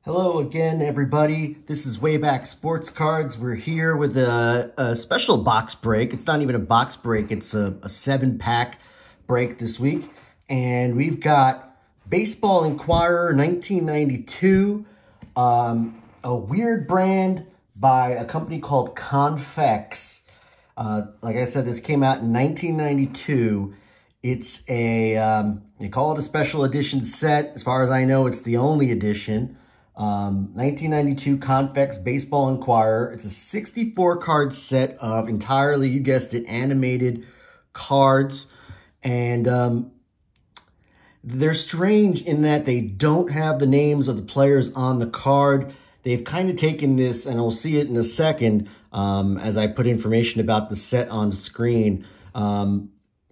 Hello again, everybody. This is Wayback Sports Cards. We're here with a special box break. It's not even a box break. It's a 7-pack break this week. And we've got Baseball Enquirer 1992, a weird brand by a company called Confex. Like I said, this came out in 1992. It's a, they call it a special edition set. As far as I know, it's the only edition. 1992 Confex Baseball Enquirer. It's a 64 card set of entirely, you guessed it, animated cards. And they're strange in that they don't have the names of the players on the card. They've kind of taken this, and we'll see it in a second as I put information about the set on screen.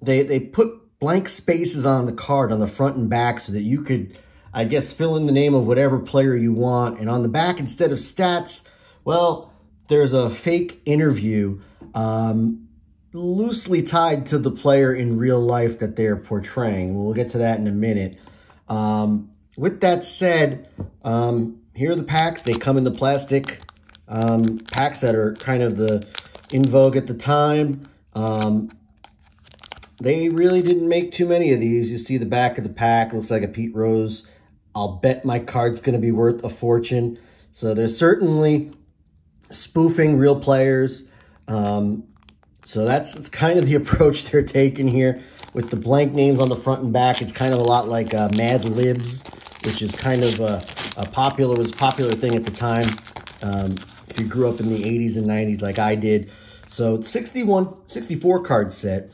They put blank spaces on the card on the front and back so that you could, I guess, fill in the name of whatever player you want. And on the back, instead of stats, well, there's a fake interview loosely tied to the player in real life that they're portraying. We'll get to that in a minute. With that said, here are the packs. They come in the plastic packs that are kind of in vogue at the time. They really didn't make too many of these. You see the back of the pack, looks like a Pete Rose. I'll bet my card's going to be worth a fortune. So they're certainly spoofing real players. So that's kind of the approach they're taking here with the blank names on the front and back. It's kind of a lot like Mad Libs, which is kind of was a popular thing at the time. If you grew up in the 80s and 90s like I did. So 64 card set.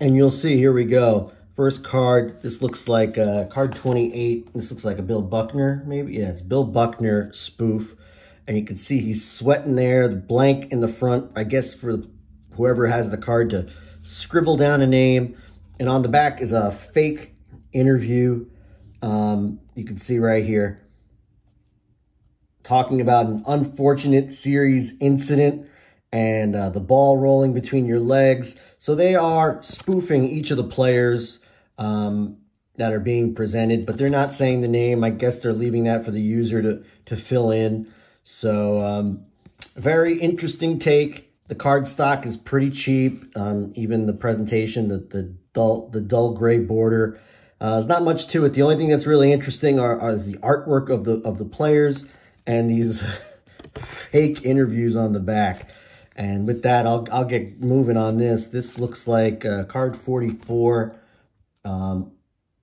And you'll see, here we go. First card, this looks like card 28. This looks like a Bill Buckner, maybe. Yeah, it's Bill Buckner spoof. And you can see he's sweating there, the blank in the front, I guess for whoever has the card to scribble down a name. And on the back is a fake interview. You can see right here, talking about an unfortunate series incident and the ball rolling between your legs. So they are spoofing each of the players that are being presented, but they're not saying the name. I guess they're leaving that for the user to fill in. So very interesting take. The card stock is pretty cheap. Even the presentation, the dull gray border. There's not much to it. The only thing that's really interesting is the artwork of the players and these fake interviews on the back. And with that, I'll get moving on this. This looks like card 44, Lou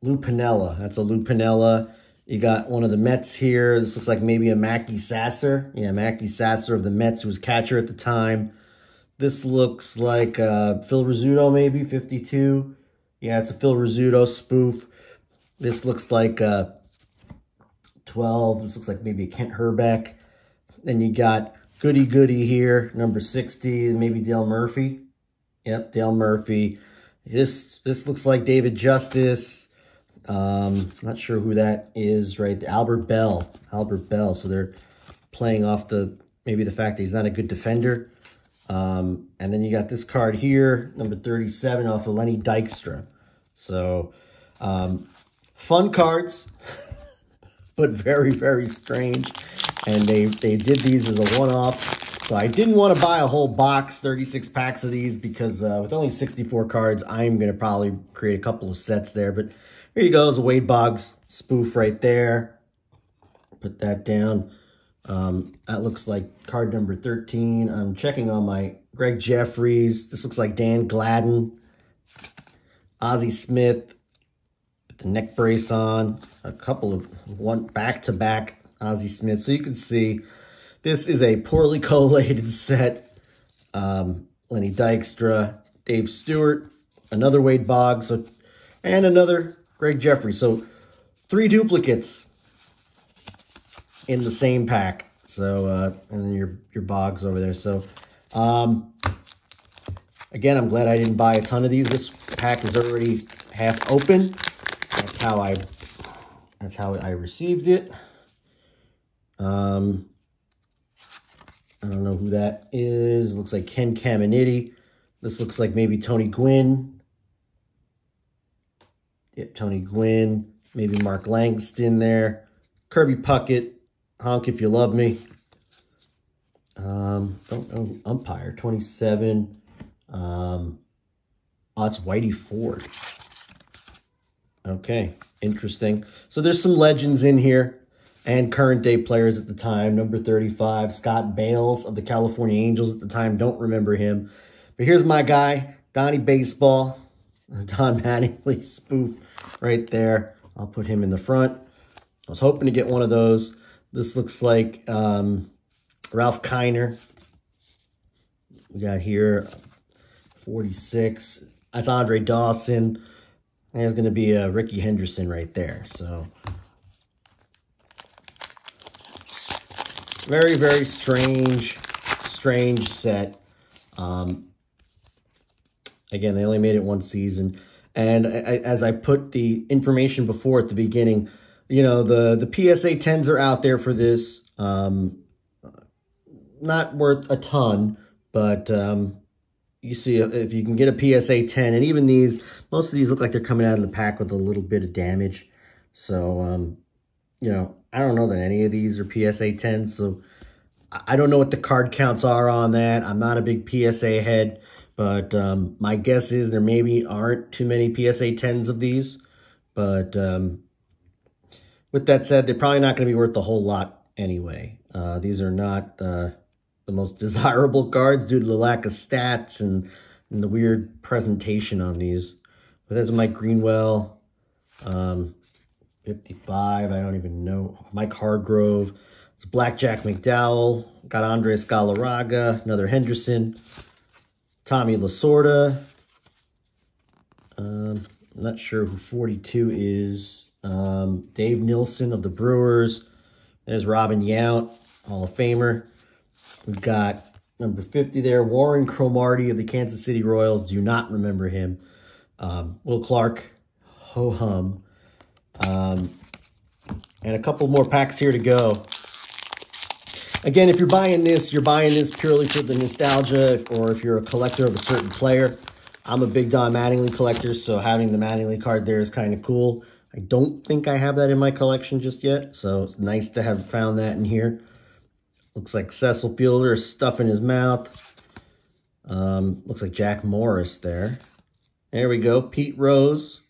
Piniella. That's a Lou Piniella. You got one of the Mets here. This looks like maybe a Mackey Sasser. Yeah, Mackey Sasser of the Mets, who was catcher at the time. This looks like Phil Rizzuto, maybe, 52. Yeah, it's a Phil Rizzuto spoof. This looks like 12. This looks like maybe a Kent Herbeck. Then you got Goody here, number 60, maybe Dale Murphy. Yep, Dale Murphy. This looks like David Justice. Not sure who that is, right? Albert Bell. So they're playing off maybe the fact that he's not a good defender. And then you got this card here, number 37, off of Lenny Dykstra. So fun cards, but very, very strange. And they did these as a one-off. So I didn't want to buy a whole box, 36 packs of these, because with only 64 cards, I'm going to probably create a couple of sets there. But here you go, it's a Wade Boggs spoof right there. Put that down. That looks like card number 13. I'm checking on my Greg Jeffries. This looks like Dan Gladden. Ozzie Smith with the neck brace on. A couple of back-to-back Ozzie Smith. So you can see this is a poorly collated set. Lenny Dykstra, Dave Stewart, another Wade Boggs, and another Greg Jeffries. So 3 duplicates in the same pack. So and then your Boggs over there. So again, I'm glad I didn't buy a ton of these. This pack is already half open. That's how I received it. I don't know who that is. Looks like Ken Caminiti. This looks like maybe Tony Gwynn. Yep, Tony Gwynn. Maybe Mark Langston there. Kirby Puckett, Honk If You Love Me. Don't know, umpire, 27. Oh, it's Whitey Ford. Okay, interesting. So there's some legends in here and current day players at the time. Number 35, Scott Bales of the California Angels at the time. Don't remember him. But here's my guy, Donnie Baseball. Don Mattingly spoof right there. I'll put him in the front. I was hoping to get one of those. This looks like Ralph Kiner. We got here 46. That's Andre Dawson. There's going to be a Ricky Henderson right there. So very, very strange set. Again, they only made it one season. And as I put the information before at the beginning, you know, the PSA 10s are out there for this. Not worth a ton, but you see if you can get a PSA 10, and even these, most of these look like they're coming out of the pack with a little bit of damage. So, you know, I don't know that any of these are PSA 10s, so I don't know what the card counts are on that. I'm not a big PSA head. But my guess is there maybe aren't too many PSA 10s of these. But with that said, they're probably not going to be worth a whole lot anyway. These are not the most desirable cards due to the lack of stats and the weird presentation on these. But that's Mike Greenwell, 55, I don't even know. Mike Hargrove. It's Blackjack McDowell. Got Andres Galarraga, another Henderson. Tommy Lasorda. I'm not sure who 42 is. Dave Nilsson of the Brewers. There's Robin Yount, Hall of Famer. We've got number 50 there, Warren Cromartie of the Kansas City Royals. Do not remember him. Will Clark, ho-hum. And a couple more packs here to go. Again, if you're buying this purely for the nostalgia, or if you're a collector of a certain player. I'm a big Don Mattingly collector, so having the Mattingly card there is kind of cool. I don't think I have that in my collection just yet, so it's nice to have found that in here. Looks like Cecil Fielder is stuffing his mouth. Looks like Jack Morris there. There we go, Pete Rose.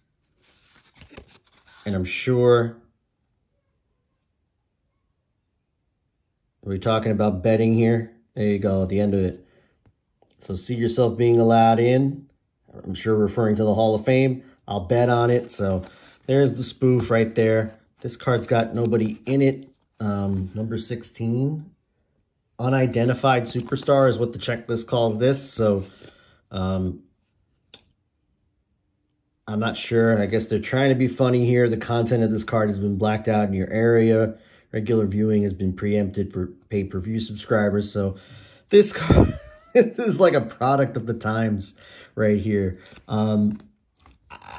And I'm sure... Are we talking about betting here? There you go, at the end of it. So see yourself being allowed in. I'm sure referring to the Hall of Fame. I'll bet on it. So there's the spoof right there. This card's got nobody in it. Number 16. Unidentified superstar is what the checklist calls this. So I'm not sure. I guess they're trying to be funny here. The content of this card has been blacked out in your area. Regular viewing has been preempted for pay-per-view subscribers. So this card this is like a product of the times right here. I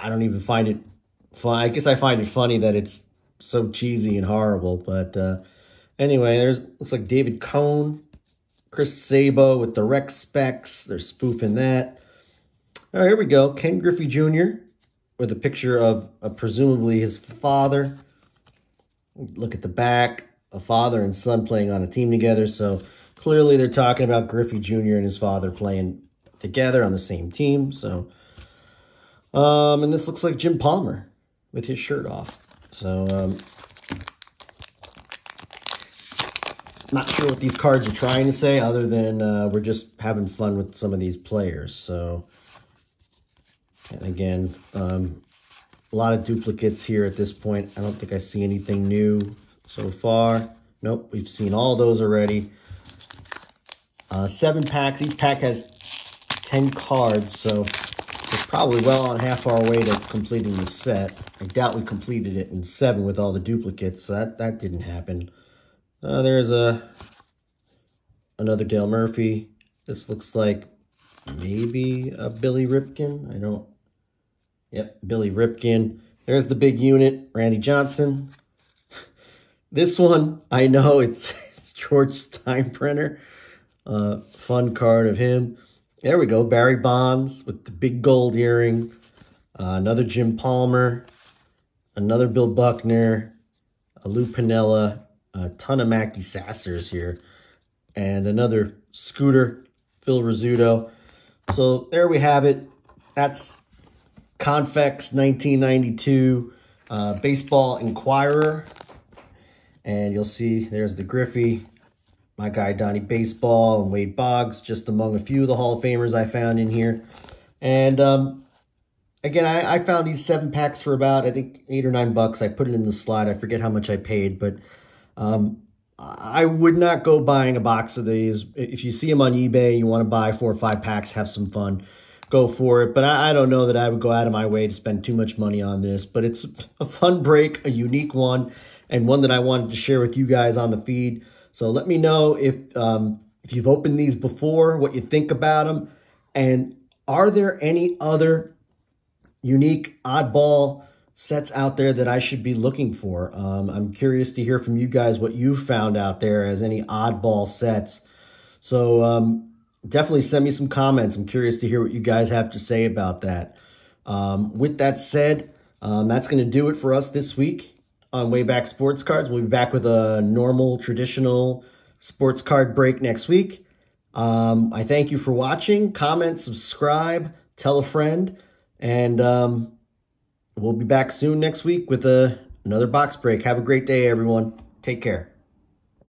don't even find it fun. I guess I find it funny that it's so cheesy and horrible. But anyway, looks like David Cohn, Chris Sabo with the Rec Specs. They're spoofing that. All right, here we go. Ken Griffey Jr. with a picture of presumably his father. Look at the back, a father and son playing on a team together. So clearly they're talking about Griffey Jr. and his father playing together on the same team. So, and this looks like Jim Palmer with his shirt off. So, not sure what these cards are trying to say other than we're just having fun with some of these players. So, and again, a lot of duplicates here at this point. I don't think I see anything new so far. Nope, we've seen all those already. 7 packs. Each pack has 10 cards, so we're probably well on half our way to completing the set. I doubt we completed it in 7 with all the duplicates, so that didn't happen. There's another Dale Murphy. This looks like maybe a Billy Ripken. Yep, Billy Ripken. There's the big unit, Randy Johnson. This one, I know it's George Steinbrenner. Fun card of him. There we go, Barry Bonds with the big gold earring. Another Jim Palmer. Another Bill Buckner. a Lou Piniella, a ton of Mackie Sassers here, and another Scooter, Phil Rizzuto. So there we have it. That's Confex 1992 Baseball Enquirer. And you'll see there's the Griffey, my guy Donnie Baseball, and Wade Boggs, just among a few of the Hall of Famers I found in here. And again, I found these 7 packs for about, I think, $8 or $9. I put it in the slide. I forget how much I paid, but I would not go buying a box of these. If you see them on eBay, you want to buy 4 or 5 packs, have some fun, go for it. But I don't know that I would go out of my way to spend too much money on this. But it's a fun break, a unique one, and one that I wanted to share with you guys on the feed. So let me know if you've opened these before, what you think about them, and are there any other unique oddball sets out there that I should be looking for? I'm curious to hear from you guys what you found out there as any oddball sets. So definitely send me some comments. I'm curious to hear what you guys have to say about that. With that said, that's going to do it for us this week on Wayback Sports Cards. We'll be back with a normal, traditional sports card break next week. I thank you for watching. Comment, subscribe, tell a friend, and we'll be back soon next week with another box break. Have a great day, everyone. Take care.